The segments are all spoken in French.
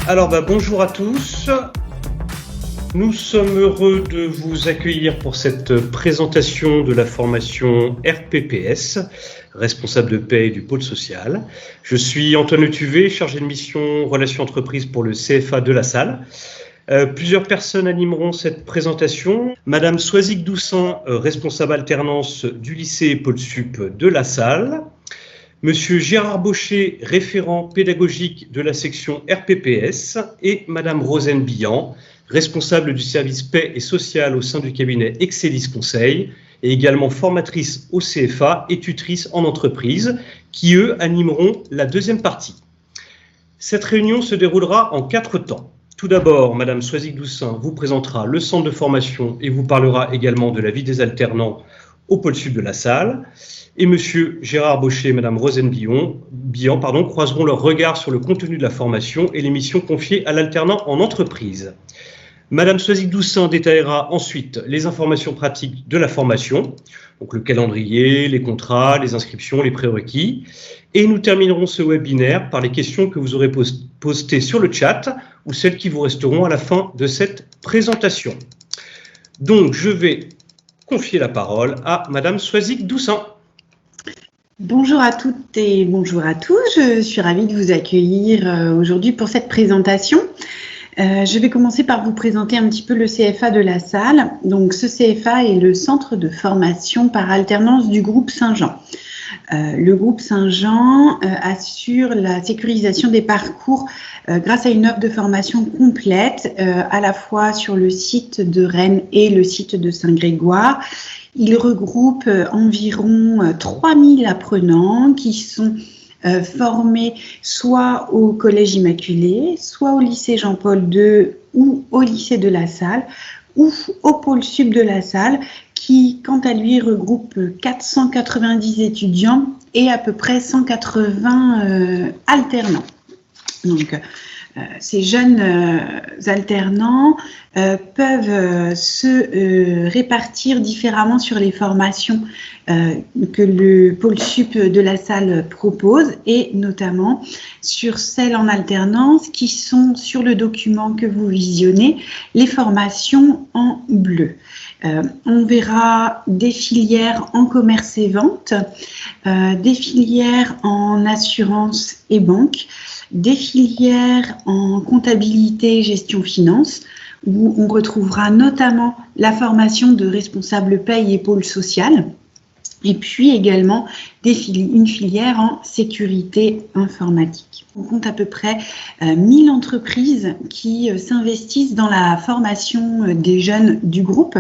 Alors bonjour à tous, nous sommes heureux de vous accueillir pour cette présentation de la formation RPPS, responsable de paie du pôle social. Je suis Antoine Le Tuvé, chargé de mission relations entreprises pour le CFA de La Salle. Plusieurs personnes animeront cette présentation. Madame Soisic Doussin, responsable alternance du lycée Pôle Sup de La Salle. Monsieur Gérard Baucher, référent pédagogique de la section RPPS, et Madame Rosane Billan, responsable du service paix et social au sein du cabinet Excellis Conseil, et également formatrice au CFA et tutrice en entreprise, qui eux animeront la deuxième partie. Cette réunion se déroulera en 4 temps. Tout d'abord, Madame Soisic Doussin vous présentera le centre de formation et vous parlera également de la vie des alternants au pôle sud de La Salle. Et Monsieur Gérard Baucher et Madame Rosane Billan croiseront leur regard sur le contenu de la formation et les missions confiées à l'alternant en entreprise. Madame Soisic Doussin détaillera ensuite les informations pratiques de la formation, donc le calendrier, les contrats, les inscriptions, les prérequis. Et nous terminerons ce webinaire par les questions que vous aurez postées sur le chat ou celles qui vous resteront à la fin de cette présentation. Donc, je vais confier la parole à Madame Soisic Doussin. Bonjour à toutes et bonjour à tous. Je suis ravie de vous accueillir aujourd'hui pour cette présentation. Je vais commencer par vous présenter un petit peu le CFA de La Salle. Donc, ce CFA est le centre de formation par alternance du groupe Saint-Jean. Le groupe Saint-Jean assure la sécurisation des parcours grâce à une offre de formation complète, à la fois sur le site de Rennes et le site de Saint-Grégoire. Il regroupe environ 3000 apprenants qui sont formés soit au Collège Immaculé, soit au lycée Jean-Paul II ou au lycée de La Salle ou au pôle sud de La Salle qui, quant à lui, regroupe 490 étudiants et à peu près 180 alternants. Donc, ces jeunes alternants peuvent se répartir différemment sur les formations que le pôle sup de La Salle propose et notamment sur celles en alternance qui sont sur le document que vous visionnez, les formations en bleu. On verra des filières en commerce et vente, des filières en assurance et banque, des filières en comptabilité, gestion, finance, où on retrouvera notamment la formation de responsable paye et pôle social, et puis également une filière en sécurité informatique. On compte à peu près 1000 entreprises qui s'investissent dans la formation des jeunes du groupe.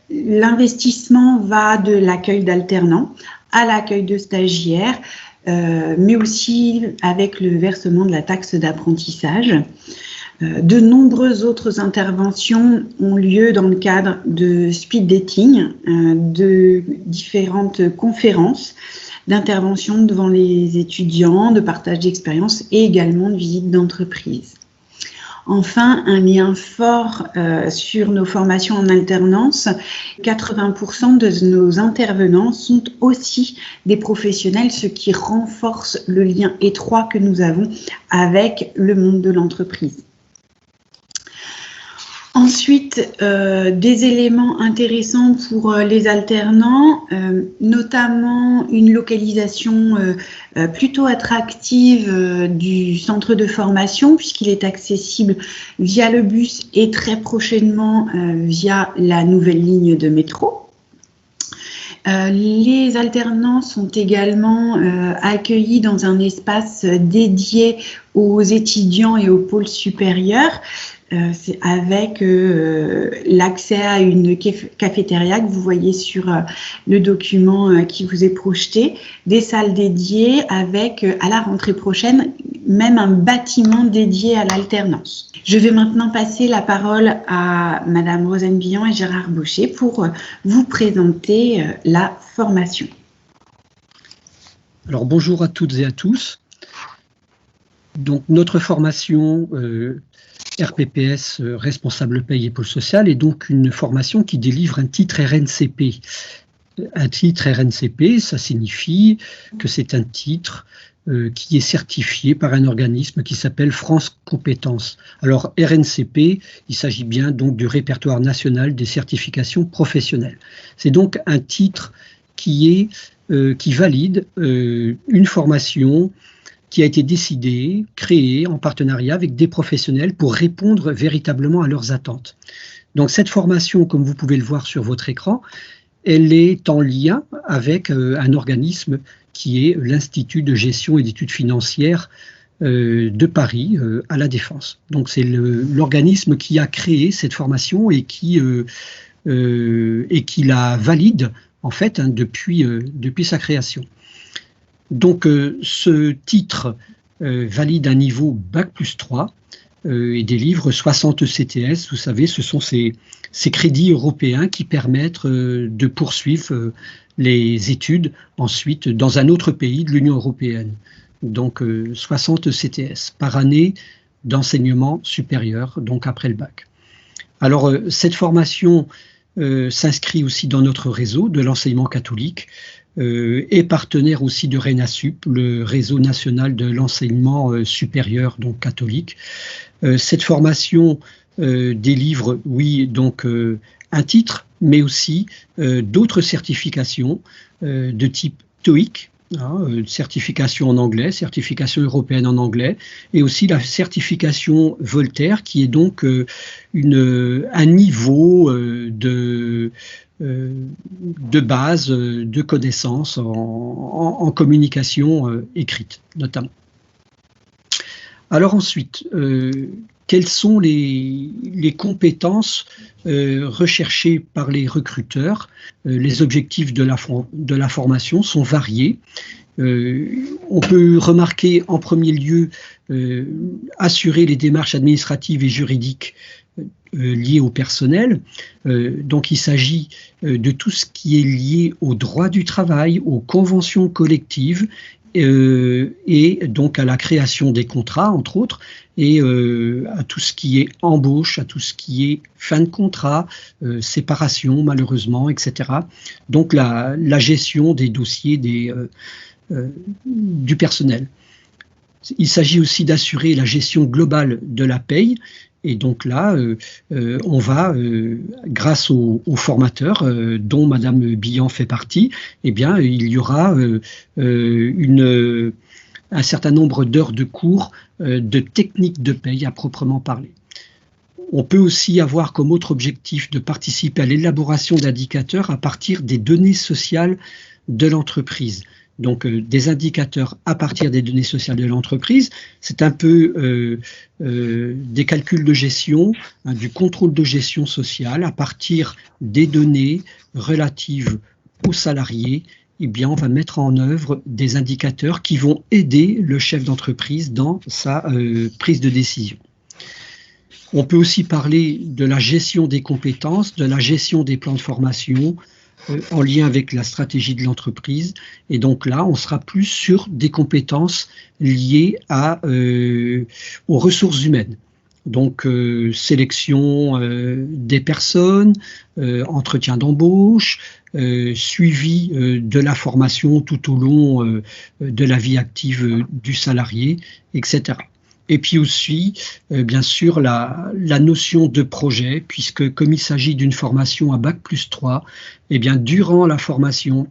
L'investissement va de l'accueil d'alternants à l'accueil de stagiaires, mais aussi avec le versement de la taxe d'apprentissage. De nombreuses autres interventions ont lieu dans le cadre de speed dating, de différentes conférences, d'interventions devant les étudiants, de partage d'expériences et également de visites d'entreprise. Enfin, un lien fort sur nos formations en alternance, 80% de nos intervenants sont aussi des professionnels, ce qui renforce le lien étroit que nous avons avec le monde de l'entreprise. Ensuite, des éléments intéressants pour les alternants, notamment une localisation plutôt attractive du centre de formation puisqu'il est accessible via le bus et très prochainement via la nouvelle ligne de métro. Les alternants sont également accueillis dans un espace dédié aux étudiants et au pôle supérieur. C'est avec l'accès à une cafétéria que vous voyez sur le document qui vous est projeté, des salles dédiées avec, à la rentrée prochaine, même un bâtiment dédié à l'alternance. Je vais maintenant passer la parole à Madame Rosane Billan et Gérard Baucher pour vous présenter la formation. Alors bonjour à toutes et à tous. Donc notre formation RPPS, responsable paye et pôle social, est donc une formation qui délivre un titre RNCP. Un titre RNCP, ça signifie que c'est un titre qui est certifié par un organisme qui s'appelle France Compétences. Alors RNCP, il s'agit bien donc du répertoire national des certifications professionnelles. C'est donc un titre qui valide une formation qui a été décidée, créée en partenariat avec des professionnels pour répondre véritablement à leurs attentes. Donc cette formation, comme vous pouvez le voir sur votre écran, elle est en lien avec un organisme qui est l'Institut de gestion et d'études financières de Paris à La Défense. Donc c'est l'organisme qui a créé cette formation et qui la valide en fait depuis sa création. Donc ce titre valide un niveau Bac+3 et délivre 60 CTS. Vous savez, ce sont ces crédits européens qui permettent de poursuivre les études ensuite dans un autre pays de l'Union européenne. Donc 60 CTS par année d'enseignement supérieur, donc après le bac. Alors cette formation s'inscrit aussi dans notre réseau de l'enseignement catholique et partenaire aussi de RENASUP, le réseau national de l'enseignement supérieur donc catholique. Cette formation délivre, oui, donc un titre, mais aussi d'autres certifications de type TOEIC, certification en anglais, certification européenne en anglais, et aussi la certification Voltaire, qui est donc un niveau de base de connaissances en communication écrite, notamment. Alors ensuite, quelles sont les compétences recherchées par les recruteurs? Les objectifs de la formation sont variés. On peut remarquer en premier lieu assurer les démarches administratives et juridiques liées au personnel. Donc il s'agit de tout ce qui est lié au droit du travail, aux conventions collectives, et donc à la création des contrats, entre autres, et à tout ce qui est embauche, à tout ce qui est fin de contrat, séparation malheureusement, etc. Donc la gestion des dossiers du personnel. Il s'agit aussi d'assurer la gestion globale de la paye. Et donc là, on va, grâce aux formateurs, dont Madame Billan fait partie, eh bien, il y aura un certain nombre d'heures de cours de techniques de paye à proprement parler. On peut aussi avoir comme autre objectif de participer à l'élaboration d'indicateurs à partir des données sociales de l'entreprise. Donc des indicateurs à partir des données sociales de l'entreprise, c'est un peu des calculs de gestion, du contrôle de gestion sociale à partir des données relatives aux salariés. Eh bien, on va mettre en œuvre des indicateurs qui vont aider le chef d'entreprise dans sa prise de décision. On peut aussi parler de la gestion des compétences, de la gestion des plans de formation, en lien avec la stratégie de l'entreprise. Et donc là, on sera plus sur des compétences liées aux ressources humaines. Donc, sélection des personnes, entretien d'embauche, suivi de la formation tout au long de la vie active du salarié, etc. Et puis aussi, bien sûr, la notion de projet, puisque comme il s'agit d'une formation à Bac+3, eh bien, durant la formation,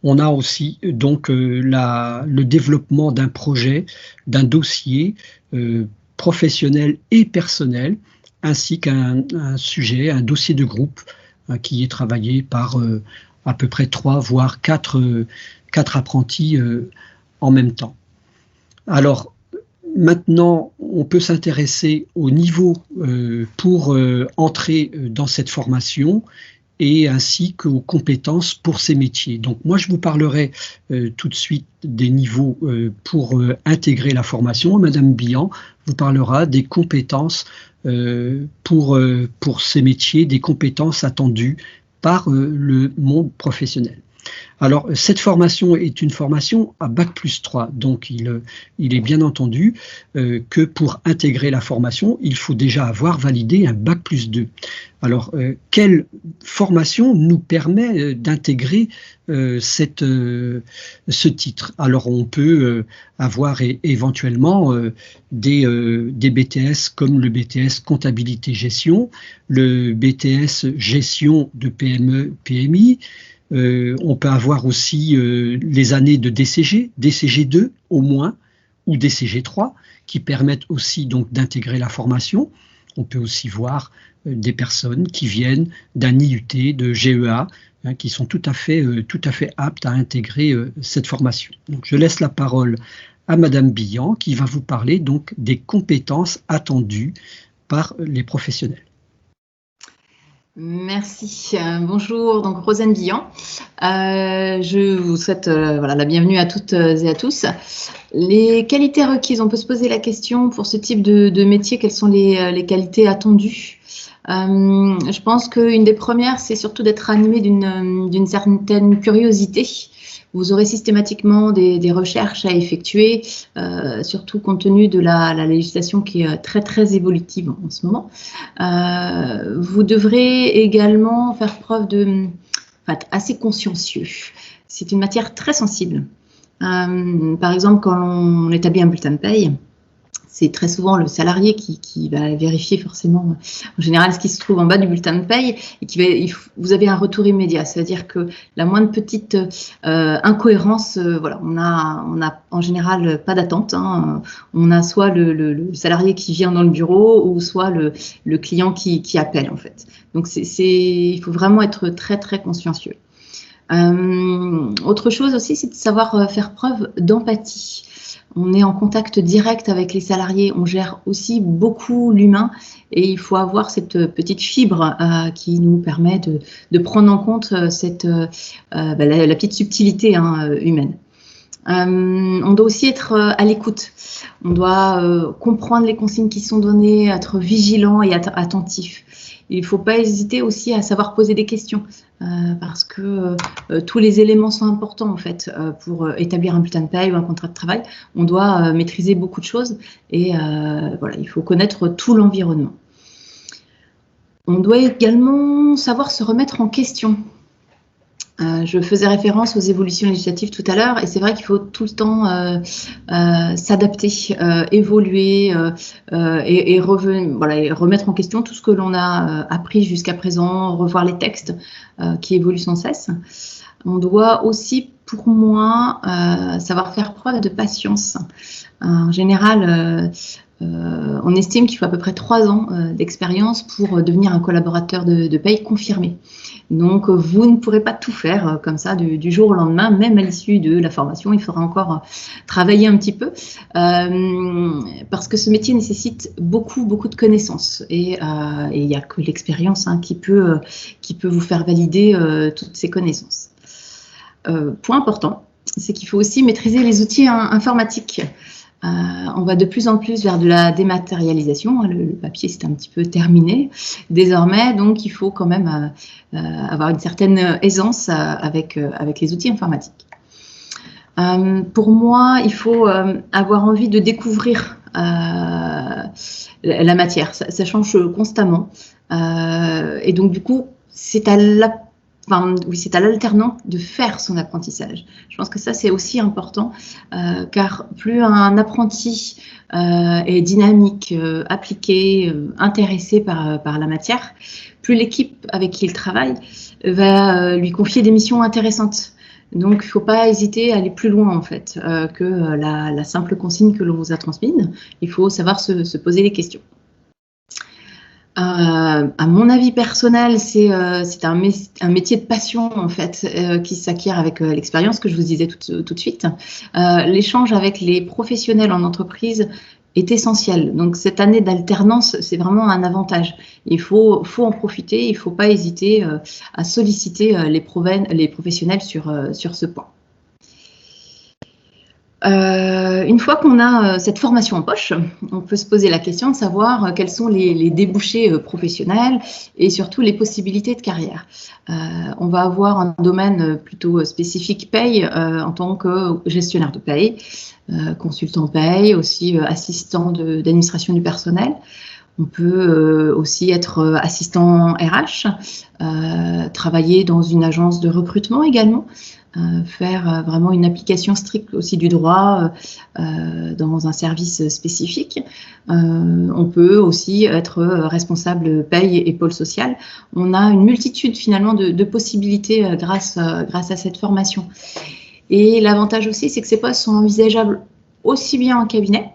on a aussi donc le développement d'un projet, d'un dossier professionnel et personnel, ainsi qu'un sujet, un dossier de groupe qui est travaillé par à peu près 3 voire 4 apprentis en même temps. Alors, maintenant, on peut s'intéresser au niveau pour entrer dans cette formation et ainsi qu'aux compétences pour ces métiers. Donc moi, je vous parlerai tout de suite des niveaux pour intégrer la formation. Madame Billan vous parlera des compétences pour ces métiers, des compétences attendues par le monde professionnel. Alors, cette formation est une formation à Bac+3, donc il est bien entendu que pour intégrer la formation, il faut déjà avoir validé un Bac+2. Alors, quelle formation nous permet d'intégrer ce titre? Alors, on peut avoir éventuellement des BTS comme le BTS Comptabilité-Gestion, le BTS Gestion de PME, PMI. On peut avoir aussi les années de DCG, DCG2 au moins, ou DCG3, qui permettent aussi donc d'intégrer la formation. On peut aussi voir des personnes qui viennent d'un IUT, de GEA, qui sont tout à fait aptes à intégrer cette formation. Donc, je laisse la parole à Madame Billan, qui va vous parler donc des compétences attendues par les professionnels. Merci. Bonjour, donc Rosane Billan. Je vous souhaite la bienvenue à toutes et à tous. Les qualités requises, on peut se poser la question pour ce type de métier, quelles sont les qualités attendues? Je pense qu'une des premières, c'est surtout d'être animé d'une certaine curiosité. Vous aurez systématiquement des recherches à effectuer, surtout compte tenu de la législation qui est très très évolutive en ce moment. Vous devrez également faire preuve être assez consciencieux. C'est une matière très sensible. Par exemple, quand on établit un bulletin de paye, c'est très souvent le salarié qui va vérifier forcément, en général, ce qui se trouve en bas du bulletin de paye et vous avez un retour immédiat. C'est-à-dire que la moindre petite incohérence, on a en général pas d'attente. On a soit le salarié qui vient dans le bureau ou soit le client qui appelle en fait. Donc il faut vraiment être très très consciencieux. Autre chose aussi, c'est de savoir faire preuve d'empathie. On est en contact direct avec les salariés, on gère aussi beaucoup l'humain et il faut avoir cette petite fibre qui nous permet de prendre en compte la petite subtilité humaine. On doit aussi être à l'écoute. On doit comprendre les consignes qui sont données, être vigilant et attentif. Il ne faut pas hésiter aussi à savoir poser des questions parce que tous les éléments sont importants en fait pour établir un bulletin de paye ou un contrat de travail. On doit maîtriser beaucoup de choses et il faut connaître tout l'environnement. On doit également savoir se remettre en question. Je faisais référence aux évolutions législatives tout à l'heure et c'est vrai qu'il faut tout le temps s'adapter, évoluer et remettre en question tout ce que l'on a appris jusqu'à présent, revoir les textes qui évoluent sans cesse. On doit aussi, pour moi, savoir faire preuve de patience. En général, on estime qu'il faut à peu près 3 ans d'expérience pour devenir un collaborateur de paye confirmé. Donc, vous ne pourrez pas tout faire comme ça du jour au lendemain, même à l'issue de la formation. Il faudra encore travailler un petit peu parce que ce métier nécessite beaucoup de connaissances et il n'y a que l'expérience qui peut vous faire valider toutes ces connaissances. Point important, c'est qu'il faut aussi maîtriser les outils informatiques. On va de plus en plus vers de la dématérialisation. Le papier, c'est un petit peu terminé désormais, donc il faut quand même avoir une certaine aisance avec les outils informatiques. Pour moi, il faut avoir envie de découvrir la matière. Ça change constamment. Et donc, du coup, c'est à l'alternant de faire son apprentissage. Je pense que ça, c'est aussi important, car plus un apprenti est dynamique, appliqué, intéressé par la matière, plus l'équipe avec qui il travaille va lui confier des missions intéressantes. Donc, il ne faut pas hésiter à aller plus loin, en fait, que la simple consigne que l'on vous a transmise. Il faut savoir se poser des questions. À mon avis personnel, c'est un métier de passion en fait qui s'acquiert avec l'expérience que je vous disais tout de suite. L'échange avec les professionnels en entreprise est essentiel. Donc cette année d'alternance, c'est vraiment un avantage. Il faut en profiter. Il ne faut pas hésiter à solliciter les professionnels sur ce point. Une fois qu'on a cette formation en poche, on peut se poser la question de savoir quels sont les débouchés professionnels et surtout les possibilités de carrière. On va avoir un domaine plutôt spécifique paye en tant que gestionnaire de paye, consultant paye, aussi assistant d'administration du personnel. On peut aussi être assistant RH, travailler dans une agence de recrutement également, faire vraiment une application stricte aussi du droit dans un service spécifique. On peut aussi être responsable paye et pôle social. On a une multitude finalement de possibilités grâce à cette formation. Et l'avantage aussi, c'est que ces postes sont envisageables aussi bien en cabinet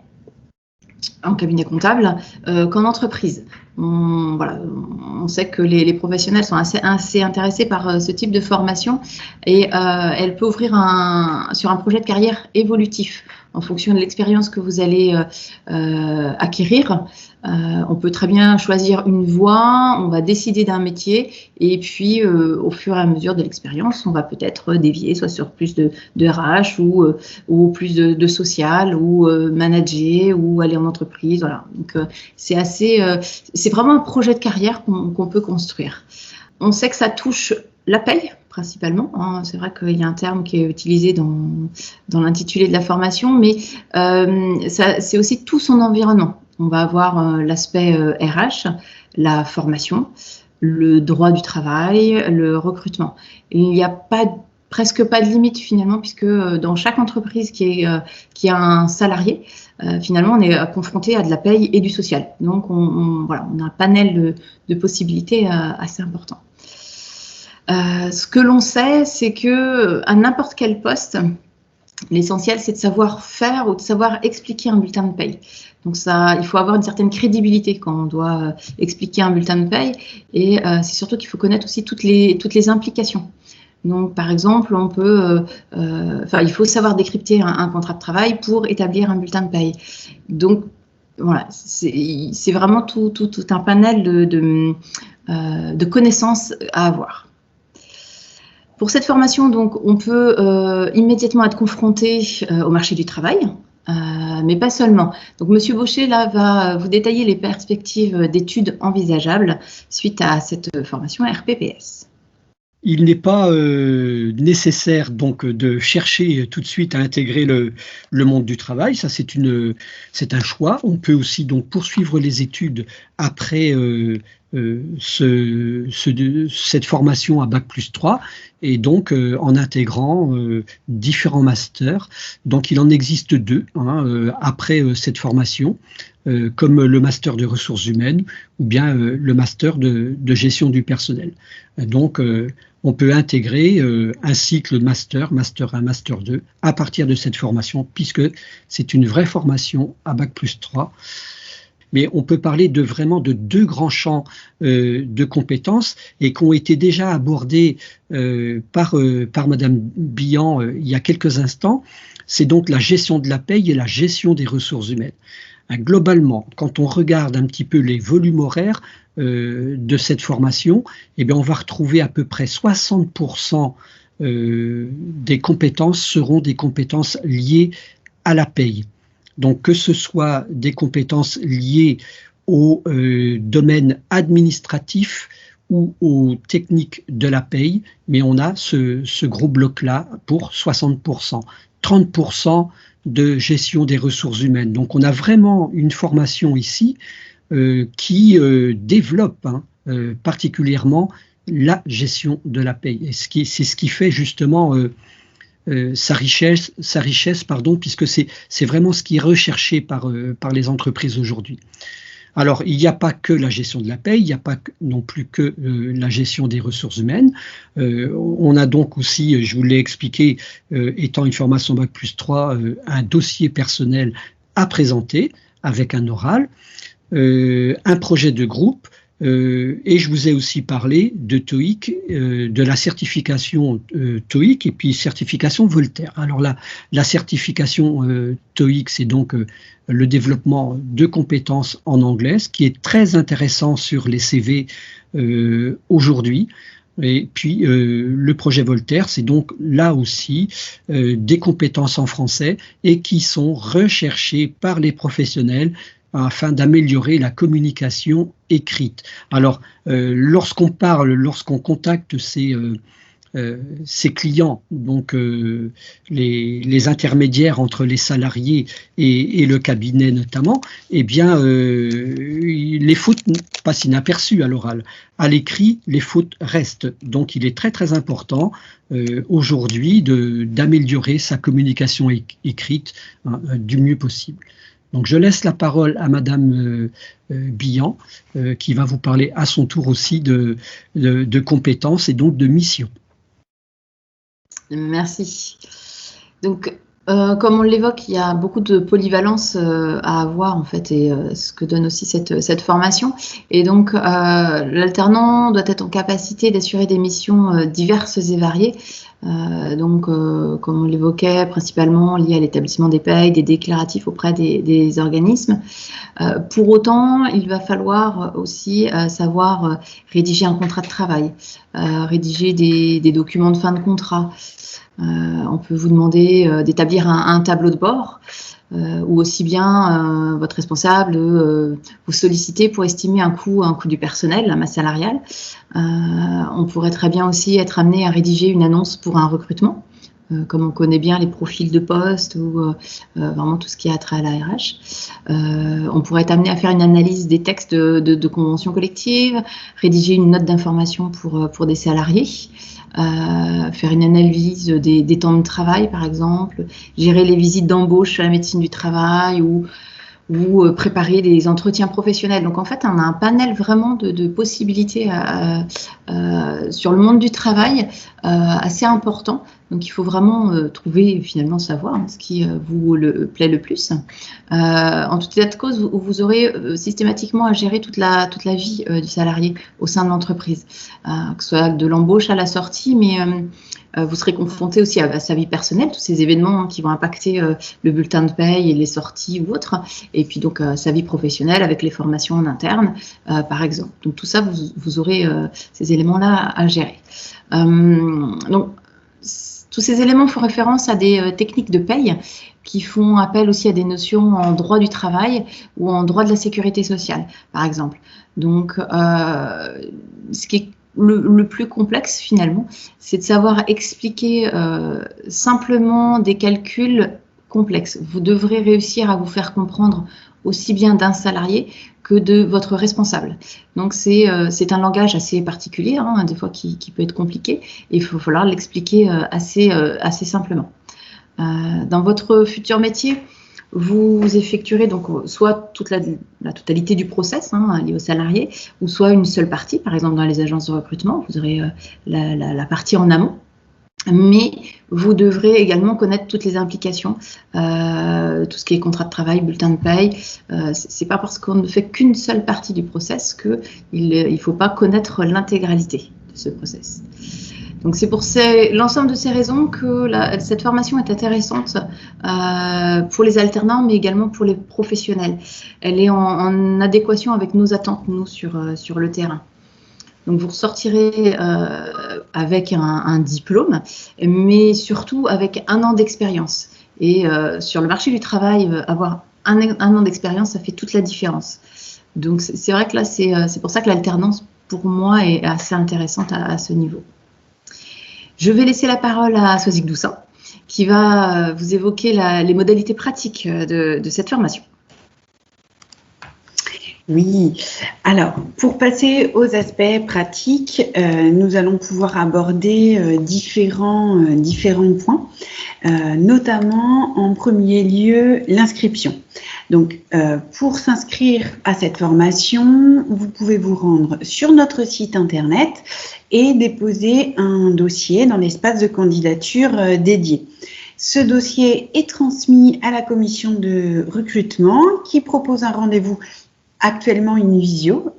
comptable qu'en entreprise. On sait que les professionnels sont assez intéressés par ce type de formation et elle peut ouvrir sur un projet de carrière évolutif en fonction de l'expérience que vous allez acquérir. On peut très bien choisir une voie, on va décider d'un métier et puis au fur et à mesure de l'expérience, on va peut-être dévier soit sur plus de RH ou plus de social ou manager ou aller en entreprise. Voilà. Donc c'est vraiment un projet de carrière qu'on peut construire. On sait que ça touche la paye principalement. Hein. C'est vrai qu'il y a un terme qui est utilisé dans l'intitulé de la formation, mais c'est aussi tout son environnement. On va avoir l'aspect RH, la formation, le droit du travail, le recrutement. Il n'y a presque pas de limite finalement, puisque dans chaque entreprise qui a un salarié, finalement, on est confronté à de la paye et du social. Donc, on a un panel de possibilités assez important. Ce que l'on sait, c'est que à n'importe quel poste, l'essentiel, c'est de savoir faire ou de savoir expliquer un bulletin de paye. Donc il faut avoir une certaine crédibilité quand on doit expliquer un bulletin de paye. Et c'est surtout qu'il faut connaître aussi toutes les implications. Donc, par exemple, il faut savoir décrypter un contrat de travail pour établir un bulletin de paye. Donc, voilà, c'est vraiment tout un panel de connaissances à avoir. Pour cette formation, donc, on peut immédiatement être confronté au marché du travail, mais pas seulement. Donc, Monsieur Baucher là va vous détailler les perspectives d'études envisageables suite à cette formation RPPS. Il n'est pas nécessaire donc de chercher tout de suite à intégrer le monde du travail. Ça, c'est un choix. On peut aussi donc poursuivre les études après cette formation à Bac+3 et donc en intégrant différents masters. Donc il en existe deux après cette formation, comme le master de ressources humaines ou bien le master de gestion du personnel. Donc on peut intégrer un cycle master 1, master 2 à partir de cette formation, puisque c'est une vraie formation à Bac+3. Mais on peut parler vraiment de deux grands champs de compétences et qui ont été déjà abordés par Madame Bihan il y a quelques instants. C'est donc la gestion de la paye et la gestion des ressources humaines. Globalement, quand on regarde un petit peu les volumes horaires de cette formation, eh bien on va retrouver à peu près 60% des compétences seront des compétences liées à la paye. Donc que ce soit des compétences liées au domaine administratif ou aux techniques de la paye, mais on a ce gros bloc-là pour 60%. 30% de gestion des ressources humaines. Donc on a vraiment une formation ici qui développe particulièrement la gestion de la paye. Et c'est ce qui fait justement sa richesse, puisque c'est vraiment ce qui est recherché par les entreprises aujourd'hui. Alors, il n'y a pas que la gestion de la paye, il n'y a pas non plus que la gestion des ressources humaines. On a donc aussi, je vous l'ai expliqué, étant une formation Bac+3, un dossier personnel à présenter avec un oral, un projet de groupe, et je vous ai aussi parlé de TOEIC, de la certification TOEIC et puis certification Voltaire. Alors la certification TOEIC, c'est donc le développement de compétences en anglais, ce qui est très intéressant sur les CV aujourd'hui. Et puis, le projet Voltaire, c'est donc là aussi des compétences en français et qui sont recherchées par les professionnels afin d'améliorer la communication écrite. Alors, lorsqu'on contacte ces clients, donc les intermédiaires entre les salariés et le cabinet notamment, eh bien, les fautes passent inaperçues à l'oral. À l'écrit, les fautes restent. Donc, il est très très important aujourd'hui d'améliorer sa communication écrite du mieux possible. Donc, je laisse la parole à Madame Billan, qui va vous parler à son tour aussi de compétences et donc de mission. Merci. Donc, comme on l'évoque, il y a beaucoup de polyvalence à avoir en fait, et ce que donne aussi cette formation. Et donc, l'alternant doit être en capacité d'assurer des missions diverses et variées. Donc, comme on l'évoquait, principalement liées à l'établissement des payes, des déclaratifs auprès des organismes. Pour autant, il va falloir aussi savoir rédiger un contrat de travail, rédiger des documents de fin de contrat. On peut vous demander d'établir un tableau de bord ou aussi bien votre responsable vous solliciter pour estimer un coût du personnel, la masse salariale. On pourrait très bien aussi être amené à rédiger une annonce pour un recrutement, comme on connaît bien les profils de poste ou vraiment tout ce qui a trait à la RH. On pourrait être amené à faire une analyse des textes de conventions collectives, rédiger une note d'information pour des salariés, faire une analyse des temps de travail par exemple, gérer les visites d'embauche à la médecine du travail ou préparer des entretiens professionnels. Donc en fait, on a un panel vraiment de possibilités sur le monde du travail assez important. Donc il faut vraiment trouver finalement savoir ce qui vous plaît le plus. En tout état de cause, vous aurez systématiquement à gérer toute la vie du salarié au sein de l'entreprise, que ce soit de l'embauche à la sortie, mais vous serez confronté aussi à sa vie personnelle, tous ces événements qui vont impacter le bulletin de paye et les sorties ou autres, et puis donc sa vie professionnelle avec les formations en interne, par exemple. Donc tout ça, vous aurez ces éléments-là à gérer. Donc tous ces éléments font référence à des techniques de paye qui font appel aussi à des notions en droit du travail ou en droit de la sécurité sociale, par exemple. Donc, ce qui est le plus complexe finalement, c'est de savoir expliquer simplement des calculs complexes. Vous devrez réussir à vous faire comprendre aussi bien d'un salarié que de votre responsable. Donc c'est un langage assez particulier, des fois qui peut être compliqué, et il faut falloir l'expliquer assez simplement. Dans votre futur métier, vous effectuerez donc soit toute la totalité du process lié aux salariés, ou soit une seule partie. Par exemple, dans les agences de recrutement, vous aurez la partie en amont. Mais vous devrez également connaître toutes les implications, tout ce qui est contrat de travail, bulletin de paye. C'est pas parce qu'on ne fait qu'une seule partie du process qu'il faut pas connaître l'intégralité de ce process. Donc c'est pour l'ensemble de ces raisons que cette formation est intéressante pour les alternants, mais également pour les professionnels. Elle est en adéquation avec nos attentes, nous, sur le terrain. Donc vous ressortirez avec un diplôme, mais surtout avec 1 an d'expérience. Et sur le marché du travail, avoir un an d'expérience, ça fait toute la différence. Donc c'est vrai que là, c'est pour ça que l'alternance, pour moi, est assez intéressante à ce niveau. Je vais laisser la parole à Soisic Doussin, qui va vous évoquer les modalités pratiques de cette formation. Oui, alors pour passer aux aspects pratiques, nous allons pouvoir aborder différents points, notamment en premier lieu l'inscription. Donc pour s'inscrire à cette formation, vous pouvez vous rendre sur notre site internet et déposer un dossier dans l'espace de candidature dédié. Ce dossier est transmis à la commission de recrutement qui propose un rendez-vous, actuellement une visio,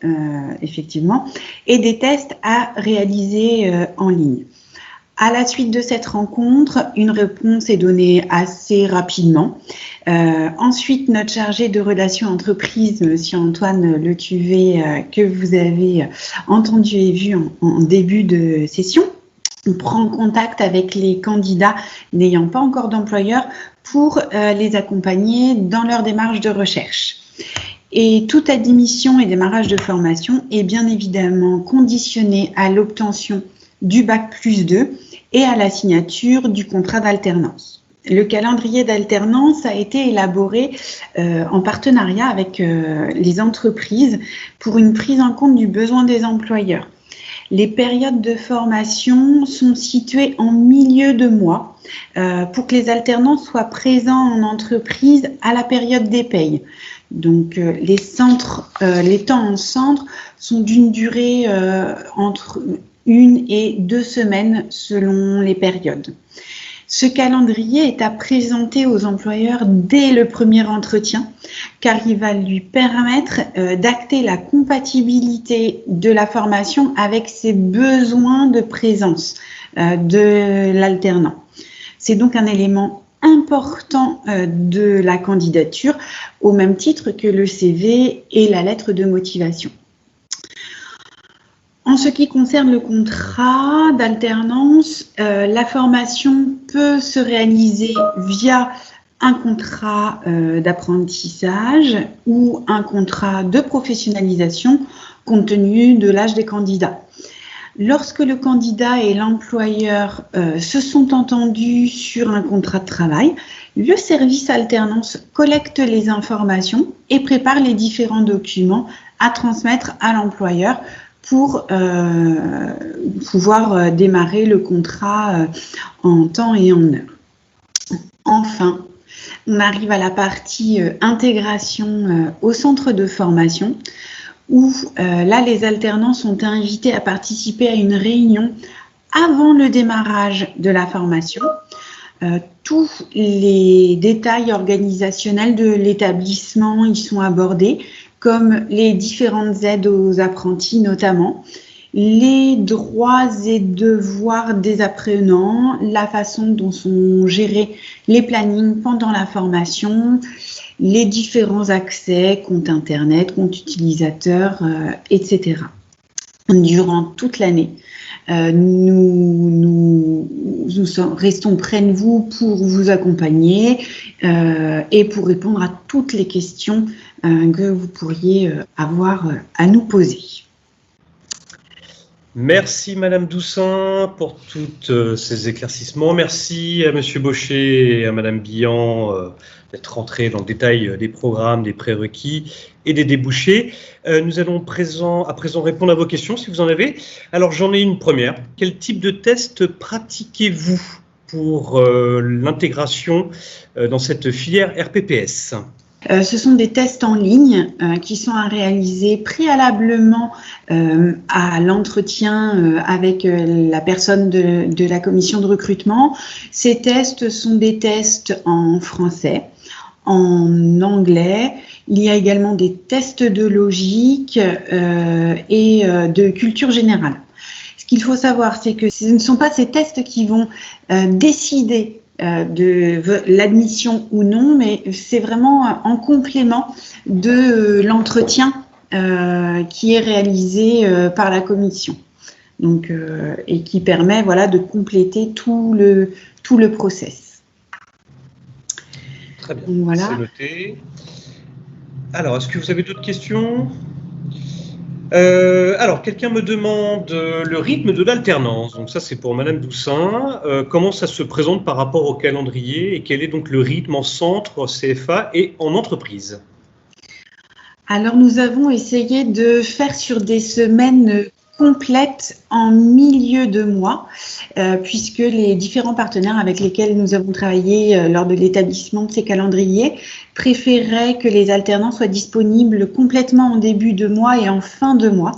effectivement, et des tests à réaliser en ligne. À la suite de cette rencontre, une réponse est donnée assez rapidement. Ensuite, notre chargé de relations entreprises, Monsieur Antoine Letuvet, que vous avez entendu et vu en début de session, prend contact avec les candidats n'ayant pas encore d'employeur pour les accompagner dans leur démarche de recherche. Et toute admission et démarrage de formation est bien évidemment conditionnée à l'obtention du Bac+2 et à la signature du contrat d'alternance. Le calendrier d'alternance a été élaboré en partenariat avec les entreprises pour une prise en compte du besoin des employeurs. Les périodes de formation sont situées en milieu de mois pour que les alternants soient présents en entreprise à la période des payes. Donc les temps en centre sont d'une durée entre 1 et 2 semaines selon les périodes. Ce calendrier est à présenter aux employeurs dès le premier entretien, car il va lui permettre d'acter la compatibilité de la formation avec ses besoins de présence de l'alternant. C'est donc un élément important de la candidature, au même titre que le CV et la lettre de motivation. En ce qui concerne le contrat d'alternance, la formation peut se réaliser via un contrat d'apprentissage ou un contrat de professionnalisation compte tenu de l'âge des candidats. Lorsque le candidat et l'employeur se sont entendus sur un contrat de travail, le service alternance collecte les informations et prépare les différents documents à transmettre à l'employeur pour pouvoir démarrer le contrat en temps et en heure. Enfin, on arrive à la partie intégration au centre de formation où là, les alternants sont invités à participer à une réunion avant le démarrage de la formation. Tous les détails organisationnels de l'établissement y sont abordés, comme les différentes aides aux apprentis notamment, les droits et devoirs des apprenants, la façon dont sont gérés les plannings pendant la formation, les différents accès, compte internet, compte utilisateur, etc. Durant toute l'année, nous restons près de vous pour vous accompagner et pour répondre à toutes les questions que vous pourriez avoir à nous poser. Merci Madame Doussin pour tous ces éclaircissements. Merci à Monsieur Baucher et à Madame Billan d'être rentrés dans le détail des programmes, des prérequis et des débouchés. Nous allons à présent répondre à vos questions si vous en avez. Alors j'en ai une première. Quel type de test pratiquez-vous pour l'intégration dans cette filière RPPS ? Ce sont des tests en ligne qui sont à réaliser préalablement à l'entretien avec la personne de la commission de recrutement. Ces tests sont des tests en français, en anglais. Il y a également des tests de logique et de culture générale. Ce qu'il faut savoir, c'est que ce ne sont pas ces tests qui vont décider de l'admission ou non, mais c'est vraiment en complément de l'entretien qui est réalisé par la commission. Donc, et qui permet de compléter tout le process. Très bien, donc, voilà. C'est noté. Alors, est-ce que vous avez d'autres questions ? Alors, quelqu'un me demande le rythme de l'alternance. Donc ça, c'est pour Madame Doussin. Comment ça se présente par rapport au calendrier et quel est donc le rythme en centre, CFA et en entreprise ? Alors, nous avons essayé de faire sur des semaines complète en milieu de mois, puisque les différents partenaires avec lesquels nous avons travaillé lors de l'établissement de ces calendriers préféraient que les alternants soient disponibles complètement en début de mois et en fin de mois.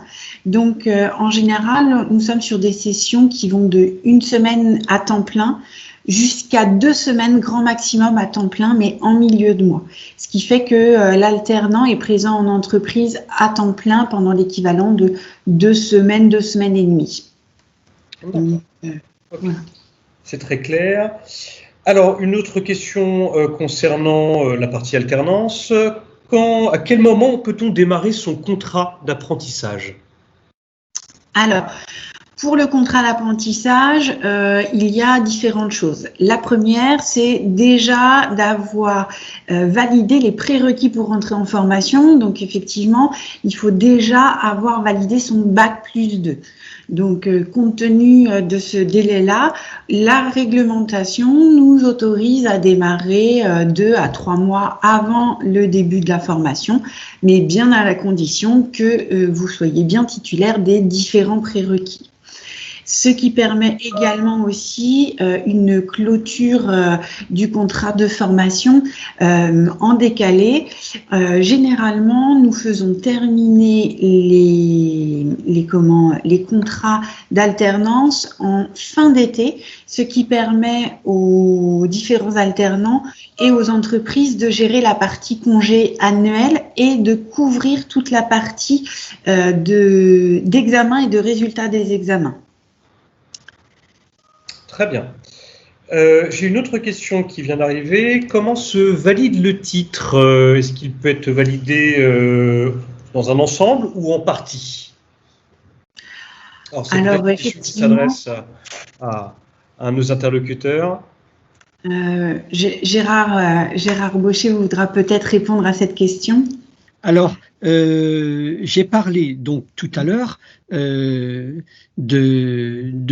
Donc, en général, nous sommes sur des sessions qui vont de 1 semaine à temps plein jusqu'à 2 semaines grand maximum à temps plein, mais en milieu de mois. Ce qui fait que l'alternant est présent en entreprise à temps plein pendant l'équivalent de 2 semaines, 2 semaines et demie. Donc, Okay. Voilà. C'est très clair. Alors, une autre question concernant la partie alternance. À quel moment peut-on démarrer son contrat d'apprentissage? Alors, pour le contrat d'apprentissage, il y a différentes choses. La première, c'est déjà d'avoir validé les prérequis pour rentrer en formation. Donc, effectivement, il faut déjà avoir validé son bac+2. Donc, compte tenu de ce délai-là, la réglementation nous autorise à démarrer 2 à 3 mois avant le début de la formation, mais bien à la condition que vous soyez bien titulaire des différents prérequis. Ce qui permet également aussi une clôture du contrat de formation en décalé. Généralement, nous faisons terminer les contrats d'alternance en fin d'été, ce qui permet aux différents alternants et aux entreprises de gérer la partie congé annuel et de couvrir toute la partie d'examen et de résultats des examens. Très bien. J'ai une autre question qui vient d'arriver. Comment se valide le titre? Est-ce qu'il peut être validé dans un ensemble ou en partie? Alors effectivement, qui s'adresse à nos interlocuteurs. Gérard Baucher voudra peut-être répondre à cette question. Alors, j'ai parlé donc tout à l'heure de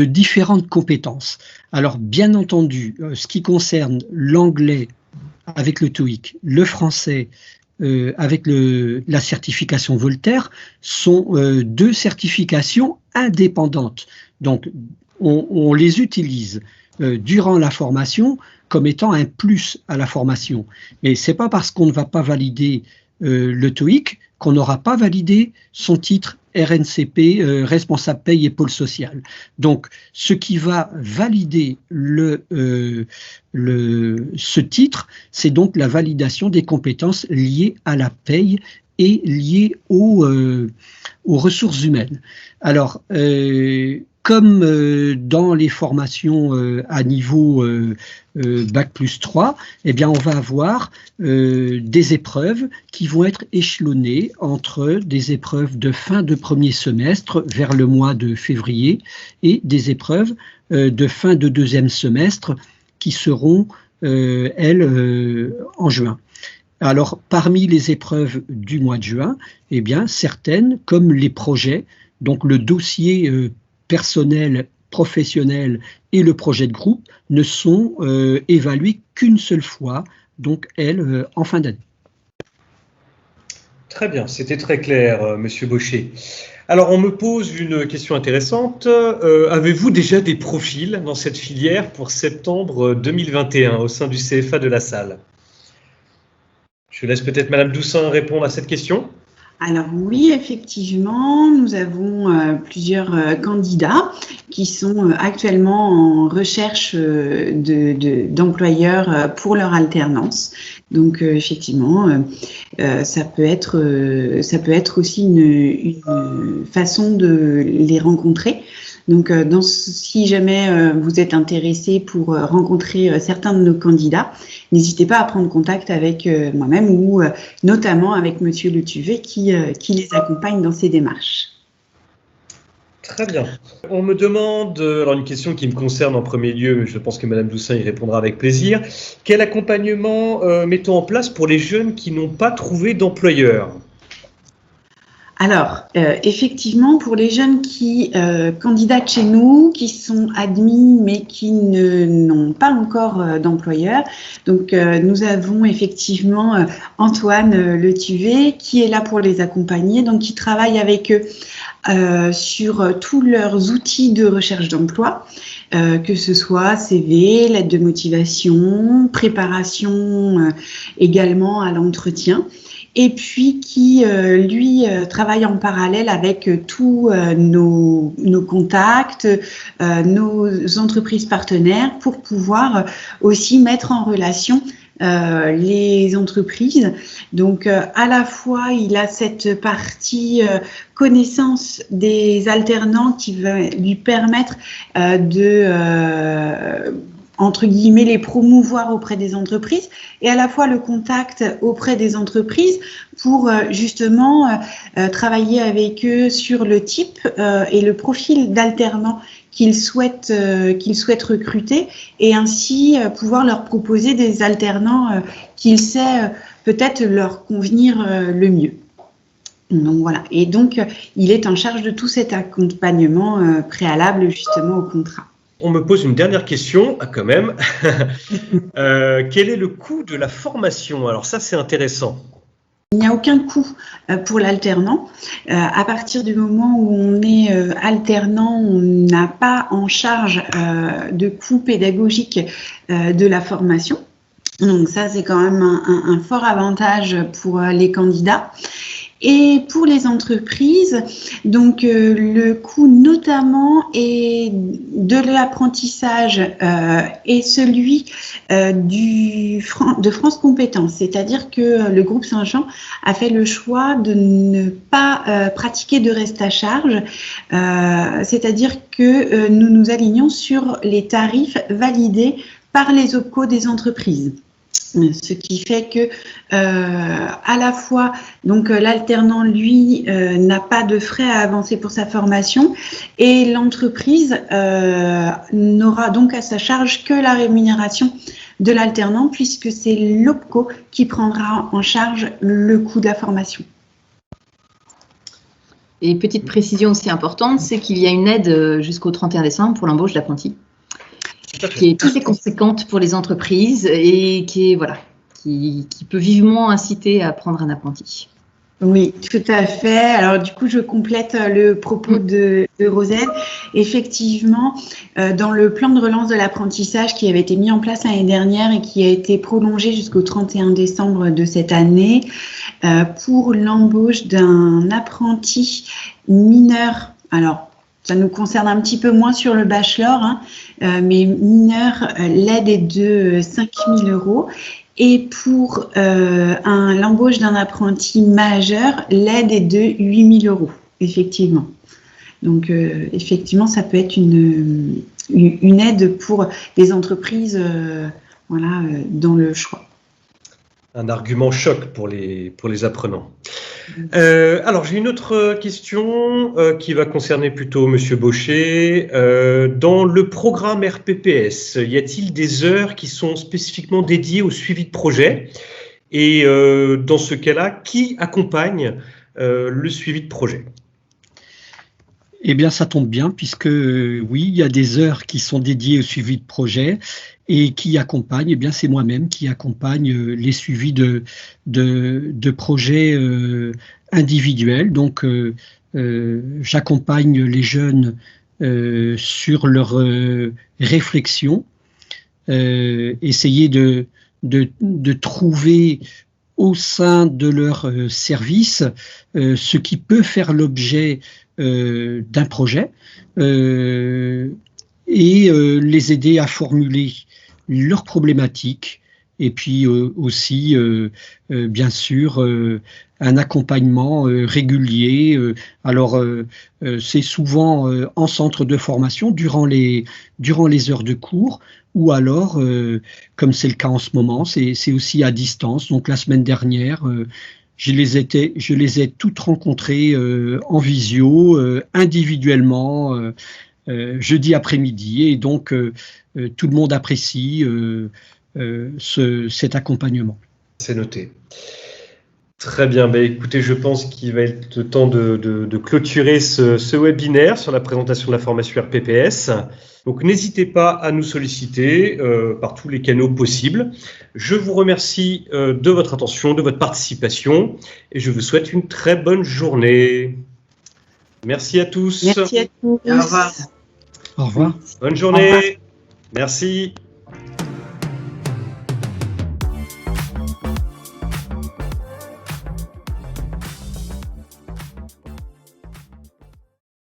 différentes compétences. Alors, bien entendu, ce qui concerne l'anglais avec le TOEIC, le français avec la certification Voltaire, sont deux certifications indépendantes. Donc, on les utilise durant la formation comme étant un plus à la formation. Mais c'est pas parce qu'on ne va pas valider le TOEIC qu'on n'aura pas validé son titre RNCP, responsable paye et pôle social. Donc, ce qui va valider ce titre, c'est donc la validation des compétences liées à la paye et liées aux ressources humaines. Alors, comme dans les formations à niveau bac+3, eh bien, on va avoir des épreuves qui vont être échelonnées entre des épreuves de fin de premier semestre vers le mois de février et des épreuves de fin de deuxième semestre qui seront, elles, en juin. Alors, parmi les épreuves du mois de juin, eh bien, certaines, comme les projets, donc le dossier personnel, professionnel et le projet de groupe ne sont évalués qu'une seule fois, donc elles, en fin d'année. Très bien, c'était très clair, Monsieur Baucher. Alors, on me pose une question intéressante. Avez-vous déjà des profils dans cette filière pour septembre 2021 au sein du CFA de la Salle? Je laisse peut-être Madame Doussin répondre à cette question. Alors oui, effectivement, nous avons plusieurs candidats qui sont actuellement en recherche d'employeurs pour leur alternance. Donc effectivement, ça peut être aussi une façon de les rencontrer. Donc, si jamais vous êtes intéressé pour rencontrer certains de nos candidats, n'hésitez pas à prendre contact avec moi-même ou notamment avec Monsieur Le Tuvet qui les accompagne dans ces démarches. Très bien. On me demande, alors une question qui me concerne en premier lieu, mais je pense que Madame Doussin y répondra avec plaisir. Quel accompagnement mettons en place pour les jeunes qui n'ont pas trouvé d'employeur ? Alors, effectivement, pour les jeunes qui candidatent chez nous, qui sont admis mais qui n'ont pas encore d'employeur, donc nous avons effectivement Antoine Le Tuvet qui est là pour les accompagner, donc qui travaille avec eux sur tous leurs outils de recherche d'emploi, que ce soit CV, lettre de motivation, préparation également à l'entretien. Et puis qui, lui, travaille en parallèle avec tous nos contacts, nos entreprises partenaires pour pouvoir aussi mettre en relation les entreprises. Donc, à la fois, il a cette partie connaissance des alternants qui va lui permettre entre guillemets, les promouvoir auprès des entreprises, et à la fois le contact auprès des entreprises pour justement travailler avec eux sur le type et le profil d'alternants qu'ils souhaitent recruter, et ainsi pouvoir leur proposer des alternants qu'ils sait peut-être leur convenir le mieux. Donc voilà, et donc il est en charge de tout cet accompagnement préalable justement au contrat. On me pose une dernière question, quand même. Quel est le coût de la formation? Alors ça, c'est intéressant. Il n'y a aucun coût pour l'alternant. À partir du moment où on est alternant, on n'a pas en charge de coût pédagogique de la formation. Donc ça, c'est quand même un fort avantage pour les candidats. Et pour les entreprises, donc le coût notamment est de l'apprentissage et celui de France Compétences, c'est-à-dire que le groupe Saint-Jean a fait le choix de ne pas pratiquer de reste à charge, c'est-à-dire que nous nous alignons sur les tarifs validés par les OPCO des entreprises. Ce qui fait que à la fois donc l'alternant lui n'a pas de frais à avancer pour sa formation, et l'entreprise n'aura donc à sa charge que la rémunération de l'alternant, puisque c'est l'OPCO qui prendra en charge le coût de la formation. Et petite précision aussi importante, c'est qu'il y a une aide jusqu'au 31 décembre pour l'embauche d'apprentis, qui est très conséquente pour les entreprises et qui peut vivement inciter à prendre un apprenti. Oui, tout à fait. Alors du coup, je complète le propos de Rosette. Effectivement, dans le plan de relance de l'apprentissage qui avait été mis en place l'année dernière et qui a été prolongé jusqu'au 31 décembre de cette année, pour l'embauche d'un apprenti mineur, alors ça nous concerne un petit peu moins sur le bachelor, mais mineur, l'aide est de 5 000 €. Et pour l'embauche d'un apprenti majeur, l'aide est de 8 000 €, effectivement. Donc, effectivement, ça peut être une aide pour des entreprises dans le choix. Un argument choc pour les apprenants. Alors, j'ai une autre question qui va concerner plutôt Monsieur Baucher. Dans le programme RPPS, y a-t-il des heures qui sont spécifiquement dédiées au suivi de projet? Et dans ce cas-là, qui accompagne le suivi de projet? Eh bien, ça tombe bien, puisque oui, il y a des heures qui sont dédiées au suivi de projet, et qui accompagne, eh bien, c'est moi-même qui accompagne les suivis de projets individuels. Donc, j'accompagne les jeunes sur leur réflexion, essayer de trouver au sein de leur service ce qui peut faire l'objet d'un projet, et les aider à formuler leurs problématiques, et puis aussi bien sûr un accompagnement régulier. Alors c'est souvent en centre de formation durant les heures de cours, ou alors comme c'est le cas en ce moment, c'est aussi à distance. Donc la semaine dernière, je les ai toutes rencontrées en visio, individuellement, jeudi après-midi, et donc tout le monde apprécie cet accompagnement. C'est noté. Très bien. Écoutez, je pense qu'il va être temps de clôturer ce webinaire sur la présentation de la formation RPPS. Donc, n'hésitez pas à nous solliciter par tous les canaux possibles. Je vous remercie de votre attention, de votre participation, et je vous souhaite une très bonne journée. Merci à tous. Merci à tous. Au revoir. Au revoir. Bonne journée. Merci.